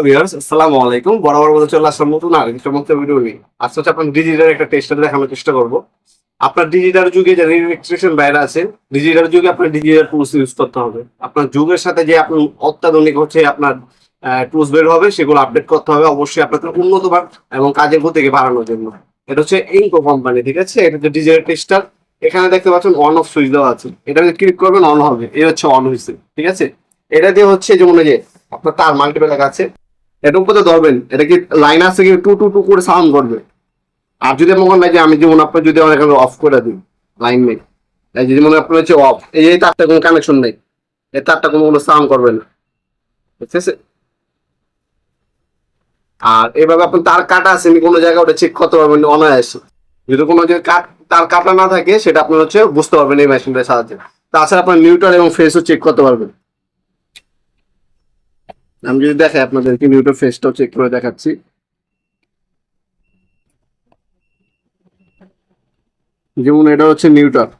Viewers আসসালামু আলাইকুম। বরাবর মতো চলে আসলাম নতুন আরেকটি চমৎকার ভিডিও নিয়ে। আজকে হচ্ছে আপনার ডিজিটাল একটা টেস্টার দেখানোর চেষ্টা করব। আপনার ডিজিটাল যুগে যে ইলেকট্রিশিয়ান বাইরে আছে, ডিজিটাল যুগে আপনার ডিজিটাল টুলস ইউজ করতে হবে। আপনার যুগের সাথে যে আপনার অত্যাধুনিক হচ্ছে আপনার টুলস বের হবে, সেগুলো আপডেট করতে হবে অবশ্যই আপনাদের উন্নত মান এবং কাজের গতিকে বাড়ানোর জন্য। এটা হচ্ছে ইনকো কোম্পানি, ঠিক আছে? এটা হচ্ছে ডিজিটাল টেস্টার। এখানে দেখতে পাচ্ছেন অন অফ সুইচ দেওয়া আছে। এটা ক্লিক করবেন অন হবে, এই হচ্ছে অন হয়েছে, ঠিক আছে? এটা দিয়ে হচ্ছে যেমন এই যে আপনার তার মাল্টিপ্যাক আছে, এটার উপরে ধরবেন, এটা কি লাইন আছে কি টু টু টু করে সাউন্ড করবে। আর যদি মনে হয় যে আমি যেমন আপনার যদি অনেক অফ করে দিই, লাইন নেই, এই যদি মনে হয় আপনার হচ্ছে অফ, এই তারটা কোনো কানেকশন নেই, এই তারটা কোনো সাউন্ড করবে না, বুঝতেছে? আর এইভাবে আপনার তার কাটা আছে কোনো জায়গায়, ওটা চেক করতে পারবেন অনায়াসে। যদি কোনো যে তার কাটা না থাকে, সেটা আপনার হচ্ছে বুঝতে পারবেন এই মেশিনটার সাহায্যে। তাছাড়া আপনার নিউট্রাল এবং ফেসও চেক করতে পারবেন। আমি যদি দেখাই আপনাদেরকে, নিউট্রাল ফেসটাও চেক করে দেখাচ্ছি। যেমন এটা হচ্ছে নিউট্রাল,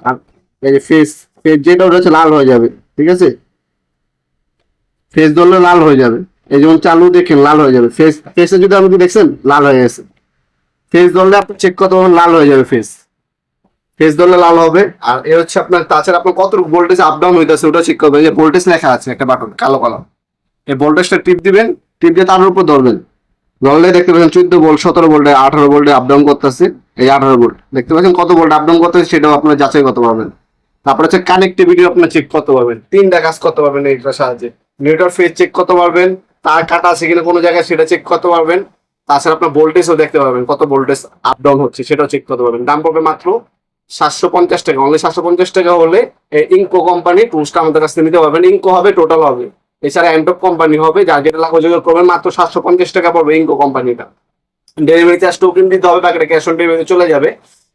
আর এই যে ফেস, ফেস যেটা ওটা হচ্ছে লাল হয়ে যাবে, ঠিক আছে? ফেস ধরলে লাল হয়ে যাবে। এই যেমন চালু দেখেন লাল হয়ে যাবে ফেস, ফেসে যদি আপনি দেখছেন লাল হয়ে গেছে। ফেস ধরলে আপনি চেক করতে পারবেন, লাল হয়ে যাবে ফেস, ফেস ধরলে লাল হবে। আর এ হচ্ছে আপনার, তাছাড়া আপনার কত ভোল্টেজ আপ ডাউন হইতেছে ওটা চেক করবেন। যে ভোল্টেজ লেখা আছে একটা বাটন কালো কালো, এই ভোল্টেজটা টিপ দিবেন, টিপ দিয়ে তার উপর ধরবেন। ধরলে দেখতে পাচ্ছেন 14 ভোল্ট, 17 ভোল্টে, 18 ভোল্টে আপ ডাউন করতেছে। এই 18 ভোল্ট দেখতে পাচ্ছেন কত ভোল্ট আপ ডাউন করতেছে, সেটাও আপনার যাচাই করতে পারবেন। তারপর হচ্ছে কানেক্টিভিটি আপনার চেক করতে পারবেন, তিনটা কাজ করতে পারবেন এইটার সাহায্যে। নিউট্রাল ফেজ চেক করতে পারবেন, তার কাটা আছে কিনা কোনো জায়গায় সেটা চেক করতে পারবেন। তাছাড়া আপনার ভোল্টেজও দেখতে পারবেন, কত ভোল্টেজ আপ ডাউন হচ্ছে সেটাও চেক করতে পারবেন। দাম পড়বে মাত্র 750 টাকা, অনলি 750 টাকা হলে ইনকো কোম্পানি টুলসটা আমাদের কাছ থেকে নিতে পারবেন। ইনকো হবে, টোটাল হবে, এছাড়া অ্যান্টক কোম্পানি হবে, যার যেটা লাগবে যোগাযোগ করবেন। মাত্র 750 টাকা পড়বে ইনকো কোম্পানিটা। ডেলিভারি চার্জ টোকেন দিতে হবে, বাকিটা ক্যাশ অন ডেলিভারি চলে যাবে।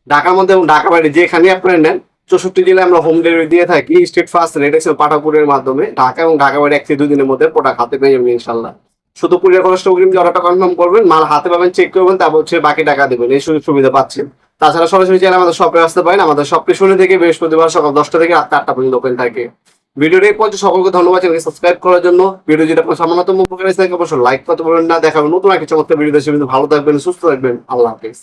ঢাকার মধ্যে এবং ঢাকা বাইরে যেখানে আপনারা নেন, 64 জেলায় আমরা হোম ডেলিভারি দিয়ে থাকি। স্টেট ফার্স্ট রেট এক্সেল পাঠাপুরের মাধ্যমে ঢাকা এবং ঢাকা বাইরে 1 থেকে 2 দিনের মধ্যে প্রোডাক্ট হাতে পেয়ে যাবেন ইনশাল্লাহ। শুধু কুরিয়ার খরচটা অগ্রিম দিয়ে অর্ডারটা কনফার্ম করবেন, মাল হাতে পাবেন, চেক করবেন, তারপর হচ্ছে বাকি টাকা দেবেন। এই সুযোগ সুবিধা পাচ্ছেন। তাছাড়া সরাসরি চাইলে আমাদের শপে আসতে পারেন। আমাদের শপটি শনি থেকে বৃহস্পতিবার সকাল 10টা থেকে রাত 8টা পর্যন্ত ওপেন থাকে। ভিডিওটি এই পর্যন্ত সকলকে ধন্যবাদ চ্যানেলকে সাবস্ক্রাইব করার জন্য। ভিডিও যদি আপনার সামান্যতম উপকার থাকে অবশ্যই লাইক করতে পারবেন না। দেখাবেন নতুন একটা চমৎকার ভিডিও দেশে। ভালো থাকবেন, সুস্থ থাকবেন, আল্লাহ হাফেজ।